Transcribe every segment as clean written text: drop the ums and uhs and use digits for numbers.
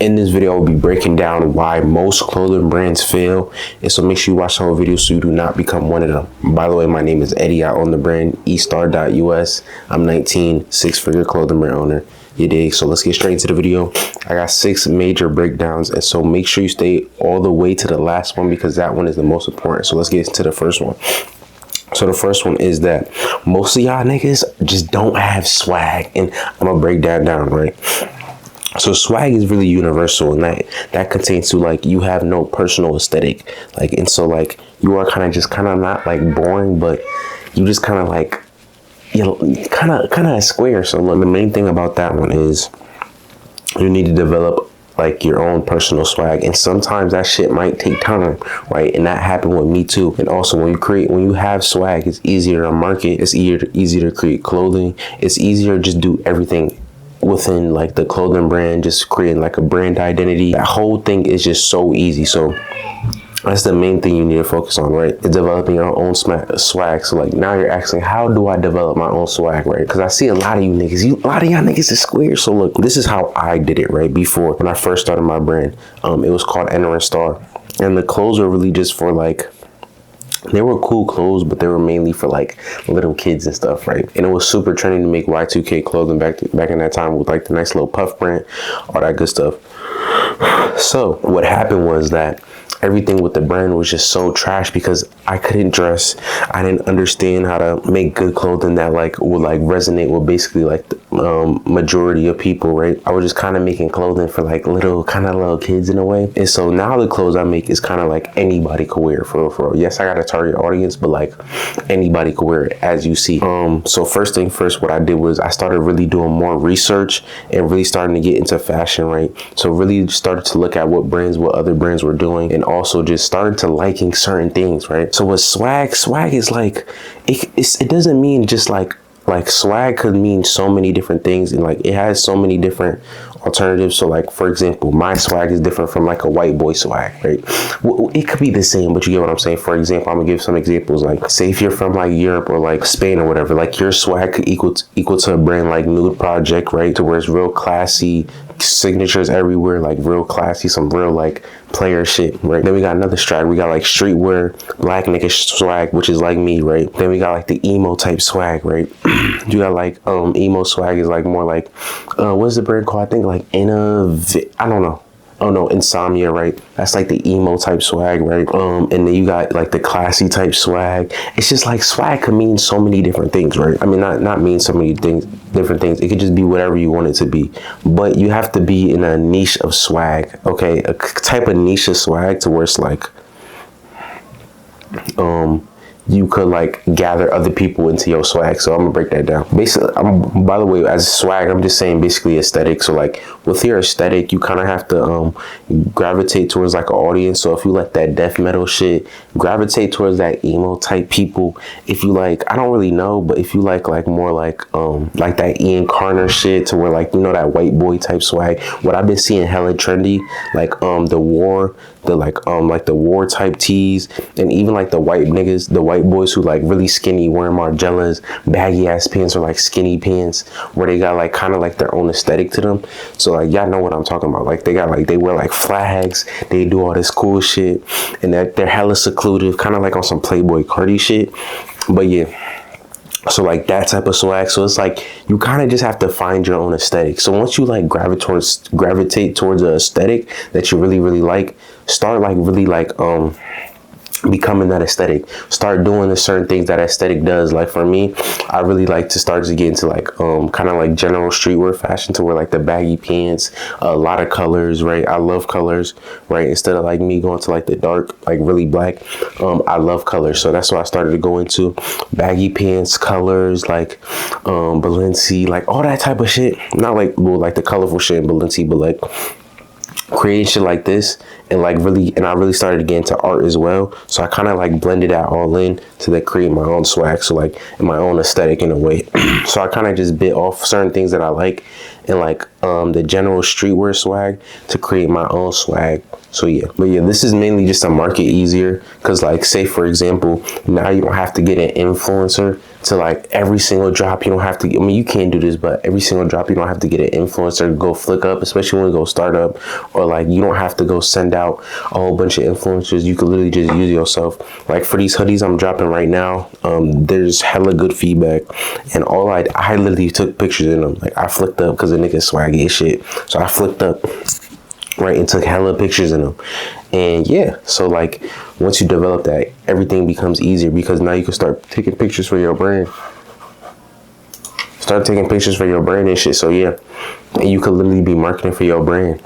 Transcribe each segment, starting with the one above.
In this video, I'll be breaking down why most clothing brands fail, and so make sure you watch the whole video so you do not become one of them. By the way, my name is Eddie. I own the brand estar.us. I'm 19, six-figure clothing brand owner. You dig? So let's get straight into the video. I got 6 major breakdowns, and so make sure you stay all the way to the last one because that one is the most important. So let's get into the first one. So the first one is that most of y'all niggas just don't have swag, and I'm gonna break that down, right? So swag is really universal, and that contains to like you have no personal aesthetic, like, and so like you are kind of not like boring, but you just kind of like, you know, kind of square. So look, the main thing about that one is you need to develop like your own personal swag, and sometimes that shit might take time, right? And that happened with me too. And also when you have swag, it's easier to market, it's easier to create clothing, it's easier to just do everything within like the clothing brand, just creating like a brand identity. That whole thing is just so easy. So that's the main thing you need to focus on, right? Is developing your own swag. So like now you're asking, how do I develop my own swag, right? Because I see a lot of you niggas, a lot of y'all niggas is square. So look, this is how I did it, right? Before, when I first started my brand, it was called Enter and Star, and the clothes were really just for like, they were cool clothes, but they were mainly for like little kids and stuff, right? And it was super trendy to make Y2K clothing back in that time with like the nice little puff print, all that good stuff. So what happened was that everything with the brand was just so trash because I couldn't dress. I didn't understand how to make good clothing that like would like resonate with basically like the majority of people, right? I was just kind of making clothing for like little kids in a way. And so now the clothes I make is kind of like anybody could wear for real. Yes, I got a target audience, but like anybody could wear it, as you see. So first thing first, what I did was I started really doing more research and really starting to get into fashion, right? So really started to look at what other brands were doing, and also just started to liking certain things, right? So with swag is like, it doesn't mean just like swag could mean so many different things, and like it has so many different alternatives. So like, for example, my swag is different from like a white boy swag, right? Well, it could be the same, but you get what I'm saying. For example, I'm gonna give some examples. Like, say if you're from like Europe or like Spain or whatever, like your swag could equal to a brand like Nude Project, right? To where it's real classy, signatures everywhere, like real classy, some real like player shit, right? Then we got another swag. We got like streetwear, black nigga swag, which is like me, right? Then we got like the emo type swag, right? You got like emo swag is like more like what's the brand called? I think like I don't know. Oh no, Insomnia, right? That's like the emo type swag, right? And then you got like the classy type swag. It's just like swag could mean so many different things, right? I mean, not mean so many different things. It could just be whatever you want it to be. But you have to be in a niche of swag, okay? A type of niche of swag to where it's like, you could like gather other people into your swag. So I'm gonna break that down. Basically, by the way, as swag, I'm just saying basically aesthetic. So like with your aesthetic, you kind of have to gravitate towards like an audience. So if you like that death metal shit, gravitate towards that emo type people. If you like, I don't really know, but if you like more like that Ian Carter shit, to where like, you know, that white boy type swag. What I've been seeing hella trendy, like the war type tees, and even like the white niggas, the white boys who like really skinny, wearing Margielas, baggy ass pants, or like skinny pants, where they got like kind of like their own aesthetic to them. So like y'all know what I'm talking about. Like they wear like flags, they do all this cool shit, and they're hella secluded, kind of like on some Playboy Cardi shit. But yeah. So like that type of swag. So it's like you kind of just have to find your own aesthetic. So once you like gravitate towards an aesthetic that you really, really like, start like really like becoming that aesthetic. Start doing the certain things that aesthetic does. Like for me, I really like to start to get into like kind of like general streetwear fashion, to where like the baggy pants, a lot of colors, right? I love colors, right? Instead of like me going to like the dark, like really black, I love colors. So that's what I started to go into. Baggy pants, colors, like Balenci, like all that type of shit. Not like, well, like the colorful shit in Balenci, but like creating shit like this, and like really, and I really started to get into art as well. So I kind of like blended that all in to then create my own swag, so like in my own aesthetic in a way. So I kind of just bit off certain things that I like, and like the general streetwear swag to create my own swag. So yeah, but yeah, this is mainly just to market easier, because like, say for example, now you don't have to get an influencer to like every single drop. You don't have to, I mean, you can do this, but every single drop you don't have to get an influencer to go flick up, especially when you go start up, or like you don't have to go send out a whole bunch of influencers. You could literally just use yourself. Like for these hoodies I'm dropping right now, there's hella good feedback, and all I literally took pictures in them. Like I flicked up because the niggas swaggy as shit, so I flicked up, right, and took hella pictures in them. And yeah, so like once you develop that, everything becomes easier, because now you can start taking pictures for your brand. Start taking pictures for your brand and shit. So yeah, and you could literally be marketing for your brand.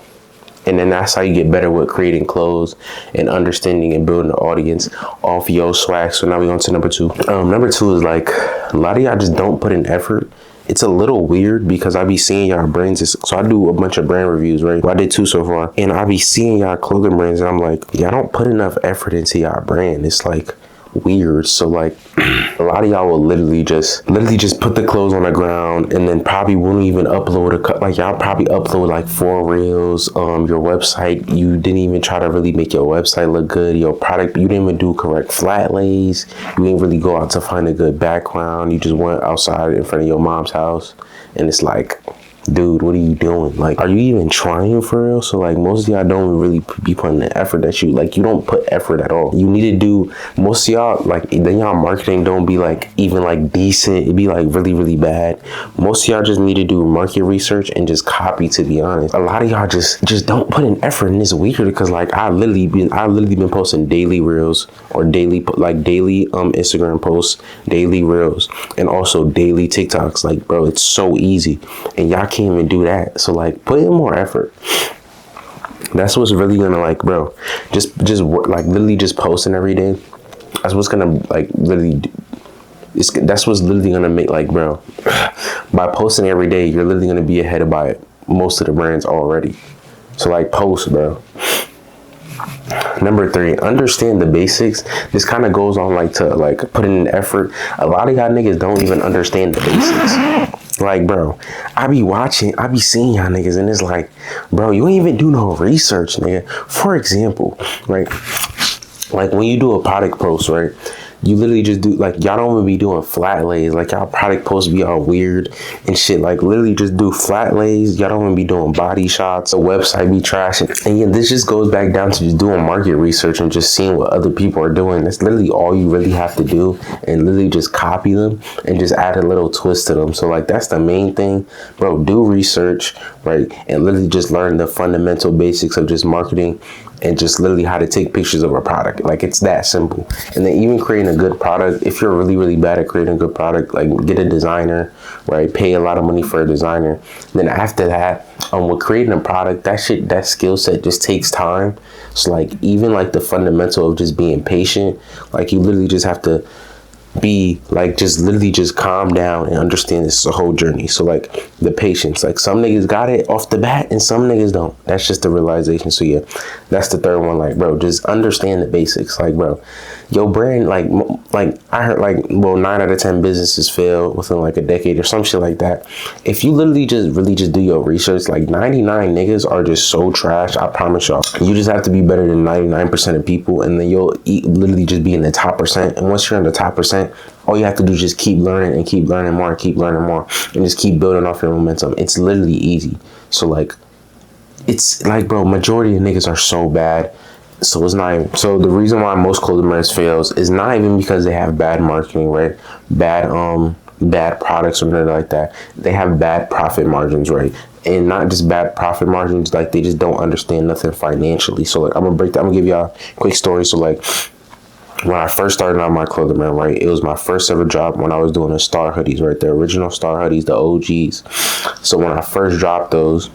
And then that's how you get better with creating clothes and understanding and building an audience off your swag. So now we on to number two. Number two is like, a lot of y'all just don't put in effort. It's a little weird because I be seeing y'all brands. So I do a bunch of brand reviews, right? Well, I did 2 so far. And I be seeing y'all clothing brands, and I'm like, y'all don't put enough effort into y'all brand. It's like weird. So like a lot of y'all will literally just put the clothes on the ground, and then probably won't even upload like y'all probably upload like 4 reels. Your website, you didn't even try to really make your website look good. Your product, you didn't even do correct flat lays. You didn't really go out to find a good background. You just went outside in front of your mom's house, and it's like, dude, what are you doing? Like, are you even trying for real? So like most of y'all don't really be putting the effort that you don't put effort at all. You need to do, most of y'all, like, then y'all marketing don't be like even like decent. It be like really, really bad. Most of y'all just need to do market research and just copy, to be honest. A lot of y'all just don't put in effort, and it's weird because like I literally been posting daily reels, or daily Instagram posts, daily reels, and also daily TikToks. Like, bro, it's so easy, and y'all can't even do that. So like, put in more effort. That's what's really gonna, like, bro, just work, like literally just posting every day. That's what's gonna like literally that's what's literally gonna make, like, bro, by posting every day, you're literally gonna be ahead of by most of the brands already. So like, post, bro. Number 3, understand the basics. This kind of goes on like to like put in effort. A lot of y'all niggas don't even understand the basics. Like, bro, I be seeing y'all niggas, and it's like, bro, you ain't even do no research, nigga. For example, right, like when you do a product post, right, you literally just do, like, y'all don't even be doing flat lays. Like, y'all product posts be all weird and shit. Like, literally just do flat lays. Y'all don't even be doing body shots. The website be trash. And yeah, this just goes back down to just doing market research and just seeing what other people are doing. That's literally all you really have to do, and literally just copy them and just add a little twist to them. So like, that's the main thing, bro. Do research, right, and literally just learn the fundamental basics of just marketing, and just literally how to take pictures of a product. Like, it's that simple. And then even creating a good product, if you're really, really bad at creating a good product, like, get a designer, right? Pay a lot of money for a designer. Then after that, with creating a product, that skill set just takes time. So like, even like the fundamental of just being patient, like, you literally just have to be like, just literally just calm down and understand this is a whole journey. So like, the patience, like, some niggas got it off the bat and some niggas don't. That's just the realization. So yeah, that's the third one. Like, bro, just understand the basics. Like, bro, your brand, like I heard, like, well, 9 out of 10 businesses fail within like a decade or some shit like that. If you literally just really just do your research, like, 99 niggas are just so trash. I promise y'all. You just have to be better than 99% of people, and then you'll literally just be in the top percent. And once you're in the top percent, all you have to do is just keep learning and keep learning more and keep learning more, and just keep building off your momentum. It's literally easy. So like, it's like, bro, majority of niggas are so bad. So it's not even, so the reason why most clothing brands fails is not even because they have bad marketing, right? Bad products or anything like that. They have bad profit margins, right? And not just bad profit margins, like, they just don't understand nothing financially. So like, I'm gonna give y'all a quick story. So like, when I first started on my clothing brand, right, it was my first ever job when I was doing the Star hoodies, right? The original Star hoodies, the OGs. So when I first dropped those,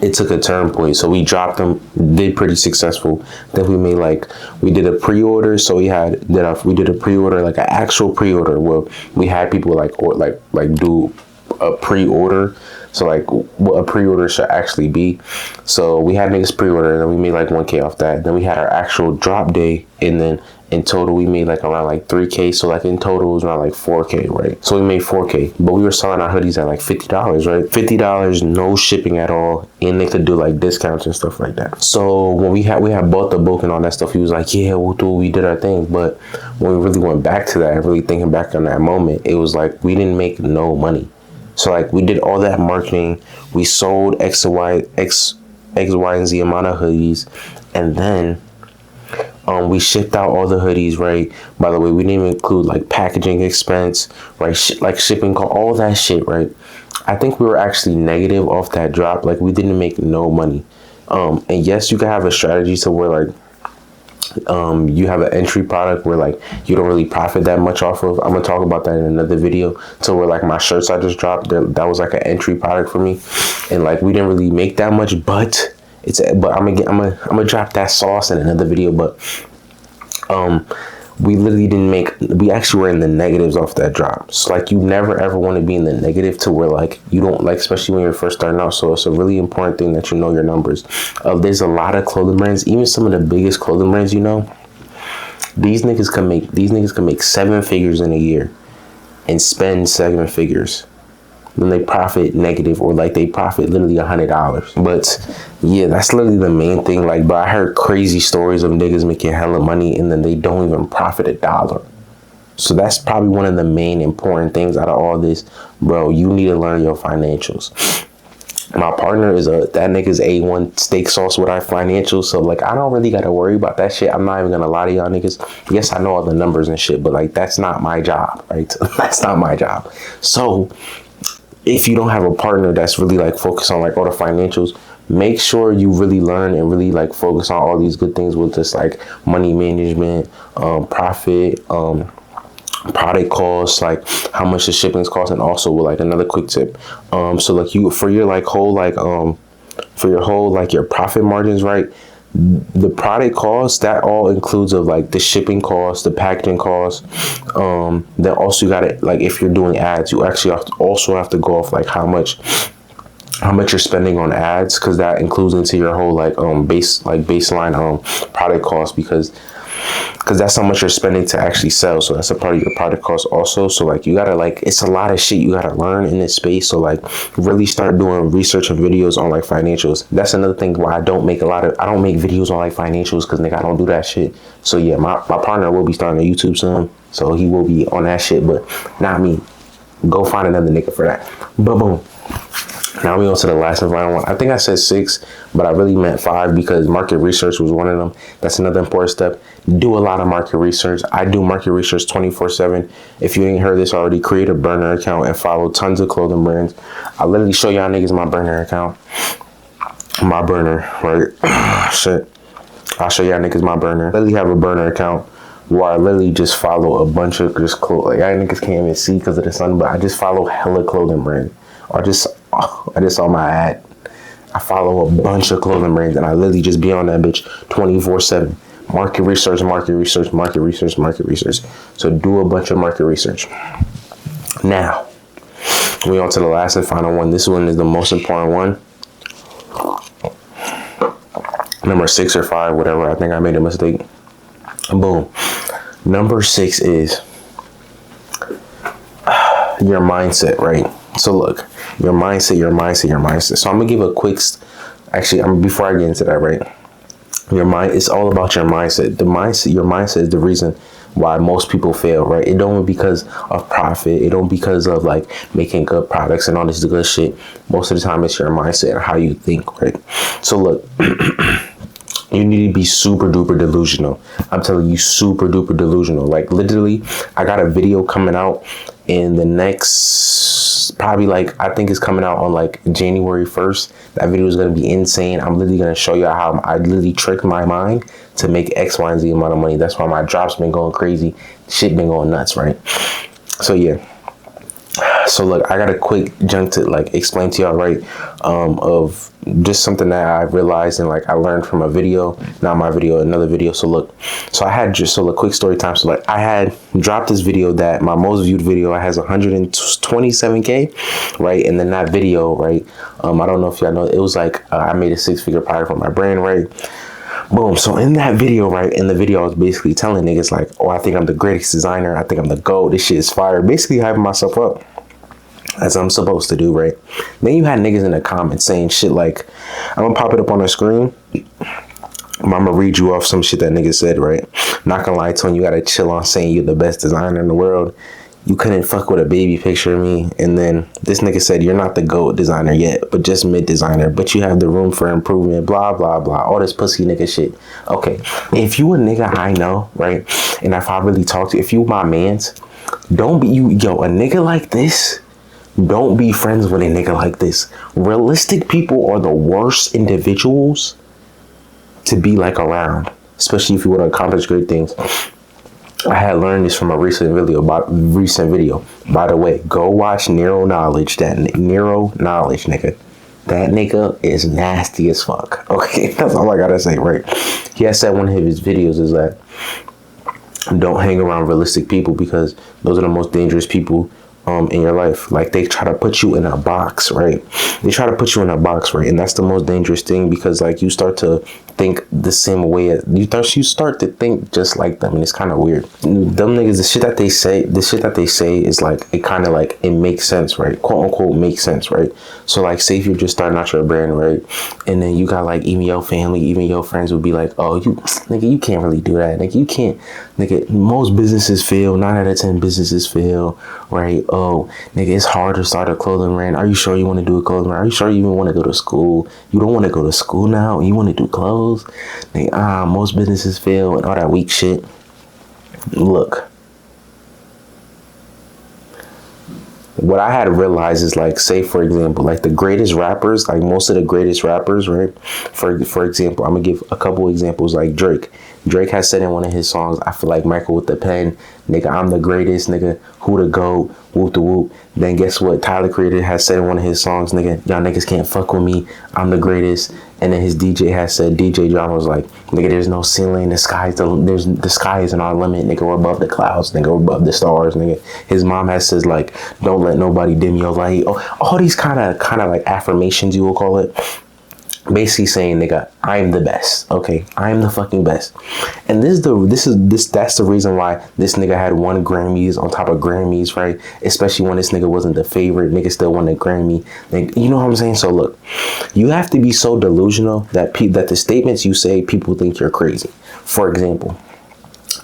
it took a turn point. So we dropped them, did pretty successful. Then we did a pre-order. So we did a pre-order, like an actual pre-order, where we had people do a pre-order. So like what a pre-order should actually be. So we had niggas pre-order and then we made like 1K off that. Then we had our actual drop day, and then in total we made like around like 3K. So like in total it was around like 4K, right? So we made 4K, but we were selling our hoodies at like $50, right? $50, no shipping at all, and they could do like discounts and stuff like that. So when we had bought the book and all that stuff, he was like, yeah, we did our thing. But when we really went back to that and really thinking back on that moment, it was like we didn't make no money. So like we did all that marketing, we sold X, Y, and Z amount of hoodies, and then we shipped out all the hoodies, right? By the way, we didn't even include like packaging expense, right? Like shipping, all that shit, right? I think we were actually negative off that drop. Like we didn't make no money. And yes, you can have a strategy to where like you have an entry product where like you don't really profit that much off of. I'm gonna talk about that in another video. So where like my shirts I just dropped, that was like an entry product for me, and like we didn't really make that much, but I'm gonna drop that sauce in another video. But we literally didn't make, we actually were in the negatives off that drop. So like you never ever want to be in the negative to where like you don't, like, especially when you're first starting out. So it's a really important thing that you know your numbers. There's a lot of clothing brands, even some of the biggest clothing brands, you know, these niggas can make 7 figures in a year and spend 7 figures. Then they profit negative, or like they profit literally $100. But yeah, that's literally the main thing. Like, but I heard crazy stories of niggas making hella money and then they don't even profit $1. So that's probably one of the main important things out of all this, bro. You need to learn your financials. My partner is that nigga's A1 steak sauce with our financials. So like, I don't really got to worry about that shit. I'm not even gonna lie to y'all niggas. Yes, I know all the numbers and shit, but like, that's not my job, right? That's not my job. So if you don't have a partner that's really like focused on like all the financials, make sure you really learn and really like focus on all these good things with this like money management, profit, product costs, like how much the shipping's cost, and also with like another quick tip. So like you, for your like whole like for your whole like your profit margins, right? The product cost, that all includes of like the shipping costs, the packaging costs. Then also you got it, like if you're doing ads, you actually also have to go off like how much you're spending on ads, because that includes into your whole like baseline product cost, because that's how much you're spending to actually sell. So that's a part of your product cost also. So like you gotta, like, it's a lot of shit you gotta learn in this space. So like really start doing research and videos on like financials. That's another thing why I don't make videos on like financials, because nigga, I don't do that shit. So yeah, my partner will be starting a YouTube soon, so he will be on that shit, but not me. Go find another nigga for that. But boom. Now we on to the last and final one. I think I said 6, but I really meant 5 because market research was one of them. That's another important step. Do a lot of market research. I do market research 24/7. If you ain't heard this already, create a burner account and follow tons of clothing brands. I literally show y'all niggas my burner account. My burner, right? Shit. I'll show y'all niggas my burner. I literally have a burner account where I literally just follow a bunch of just clothes. Like, y'all niggas can't even see because of the sun, but I just follow hella clothing brands. I just saw my ad. I follow a bunch of clothing brands and I literally just be on that bitch 24/7. Market research, market research, market research, market research. So do a bunch of market research. Now, we on to the last and final one. This one is the most important one. Number 6 or 5, whatever. I think I made a mistake. Boom. Number 6 is your mindset, right? So look, your mindset. So I'm gonna give a quick, before I get into that, right? It's all about your mindset. Your mindset is the reason why most people fail, right? It don't because of profit. It don't because of like making good products and all this good shit. Most of the time it's your mindset and how you think, right? So look, you need to be super duper delusional. I'm telling you, super duper delusional. Like literally, I got a video coming out in the next, probably like, I think it's coming out on like January 1st. That video is going to be insane. I'm literally going to show you how I literally tricked my mind to make X, Y, and Z amount of money. That's why my drops been going crazy. Shit been going nuts, right? So yeah, So look, I got a quick jump to like explain to y'all, right, of just something that I realized and like I learned from a video, not my video, another video. So look, so I had just, so a quick story time. So like I had dropped this video that my most viewed video has 127K, right? And then that video, right, I don't know if y'all know, it was like I made a 6-figure product for my brand, right? Boom. So in that video, right, in the video, I was basically telling niggas like, oh, I think I'm the greatest designer. I think I'm the GOAT. This shit is fire. Basically hyping myself up, as I'm supposed to do, right? Then you had niggas in the comments saying shit like, I'm gonna pop it up on the screen. I'm gonna read you off some shit that niggas said, right? Not gonna lie, Tony, you gotta chill on saying you're the best designer in the world. You couldn't fuck with a baby picture of me. And then this nigga said, you're not the GOAT designer yet, but just mid designer, but you have the room for improvement, blah, blah, blah. All this pussy nigga shit. Okay, if you a nigga I know, right? And if I really talk to you, if you my mans, don't be, a nigga like this, don't be friends with a nigga like this. Realistic people are the worst individuals to be like around, especially if you want to accomplish great things. I had learned this from a recent video. By the way, go watch Neuro Knowledge. That Neuro Knowledge, nigga. That nigga is nasty as fuck. Okay, that's all I gotta say, right? He has said one of his videos is that don't hang around realistic people because those are the most dangerous people in your life. Like they try to put you in a box, right? They try to put you in a box, right? And that's the most dangerous thing because like you start to think the same way as you start to think just like them, and it's kind of weird. Them niggas, the shit that they say is like it kind of like it makes sense, right? Quote unquote makes sense, right? So like say if you're just starting out your brand, right? And then you got like even your family, even your friends would be like, oh, you can't really do that. Like you can't, nigga, most businesses fail, 9 out of 10 businesses fail, right? Oh, nigga, it's hard to start a clothing brand. Are you sure you want to do a clothing brand? Are you sure you even want to go to school? You don't want to go to school now? You want to do clothes? Nigga, most businesses fail and all that weak shit. Look, what I had to realize is like, say for example, like the greatest rappers, like most of the greatest rappers, right? For example, I'm gonna give a couple examples. Like Drake has said in one of his songs, I feel like Michael with the pen, nigga, I'm the greatest, nigga, who the GOAT, whoop the whoop. Then guess what? Tyler Creator has said in one of his songs, nigga, y'all niggas can't fuck with me, I'm the greatest. And then his DJ has said, DJ John was like, nigga, there's no ceiling, the sky isn't our limit, nigga, we're above the clouds, nigga, we're above the stars, nigga. His mom has says like, don't let nobody dim your light. Oh, all these kind of like affirmations, you will call it. Basically saying, nigga, I'm the best. Okay, I'm the fucking best. And that's the reason why this nigga had 1 Grammys on top of Grammys, right? Especially when this nigga wasn't the favorite, nigga still won a Grammy. Like, you know what I'm saying? So look, you have to be so delusional that the statements you say, people think you're crazy. For example,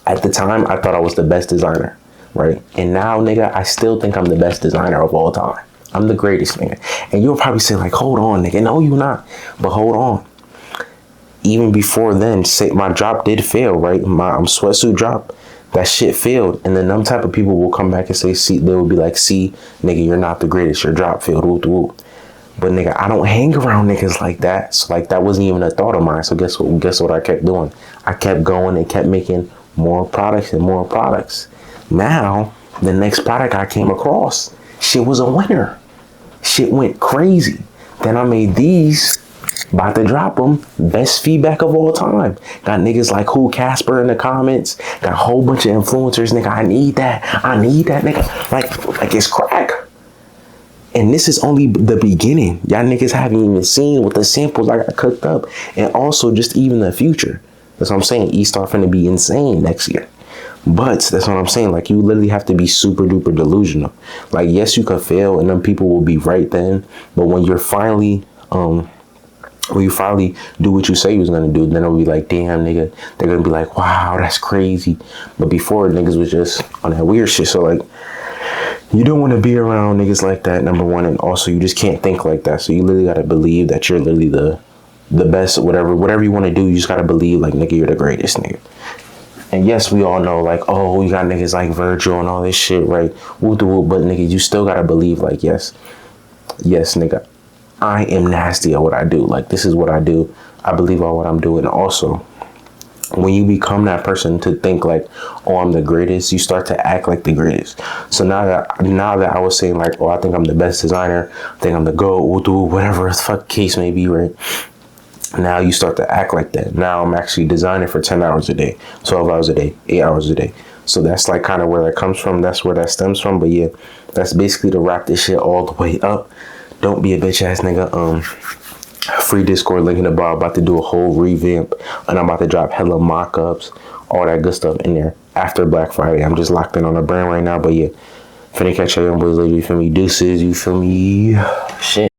at the time, I thought I was the best designer, right? And now, nigga, I still think I'm the best designer of all time. I'm the greatest, nigga. And you'll probably say like, hold on, nigga. No, you're not. But hold on. Even before then, say my drop did fail, right? My sweatsuit drop, that shit failed. And then them type of people will come back and say, see, they will be like, see, nigga, you're not the greatest. Your drop failed. Whoop, whoop. But nigga, I don't hang around niggas like that. So like that wasn't even a thought of mine. So guess what I kept doing? I kept going and kept making more products and more products. Now, the next product I came across, shit was a winner. Shit went crazy. Then I made these, about to drop them, best feedback of all time. Got niggas like who Casper in the comments. Got a whole bunch of influencers, nigga. I need that, nigga. Like it's crack. And this is only the beginning. Y'all niggas haven't even seen what the samples I got cooked up. And also just even the future. That's what I'm saying. E-Star finna be insane next year. But that's what I'm saying. Like, you literally have to be super duper delusional. Like, yes, you could fail and then people will be right then. But when you're finally, do what you say you was going to do, then it'll be like, damn, nigga, they're going to be like, wow, that's crazy. But before, niggas was just on that weird shit. So, like, you don't want to be around niggas like that, number one. And also, you just can't think like that. So, you literally got to believe that you're literally the best, whatever you want to do. You just got to believe, like, nigga, you're the greatest, nigga. And yes, we all know, like, oh, we got niggas like Virgil and all this shit, right? Woo the woo, but nigga, you still gotta believe, like, yes, nigga, I am nasty at what I do. Like, this is what I do. I believe on what I'm doing. Also, when you become that person to think like, oh, I'm the greatest, you start to act like the greatest. So now that I was saying like, oh, I think I'm the best designer, I think I'm the GOAT, we'll do whatever the fuck case may be, right? Now you start to act like that. Now I'm actually designing for 10 hours a day, 12 hours a day, 8 hours a day. So that's like kind of where that comes from. That's where that stems from. But yeah, that's basically to wrap this shit all the way up. Don't be a bitch ass nigga. Free Discord link in the bar. About to do a whole revamp, and I'm about to drop hella mock-ups, all that good stuff in there after Black Friday. I'm just locked in on the brand right now. But yeah, finna catch y'all young boys later. You feel me? Deuces. You feel me? Shit.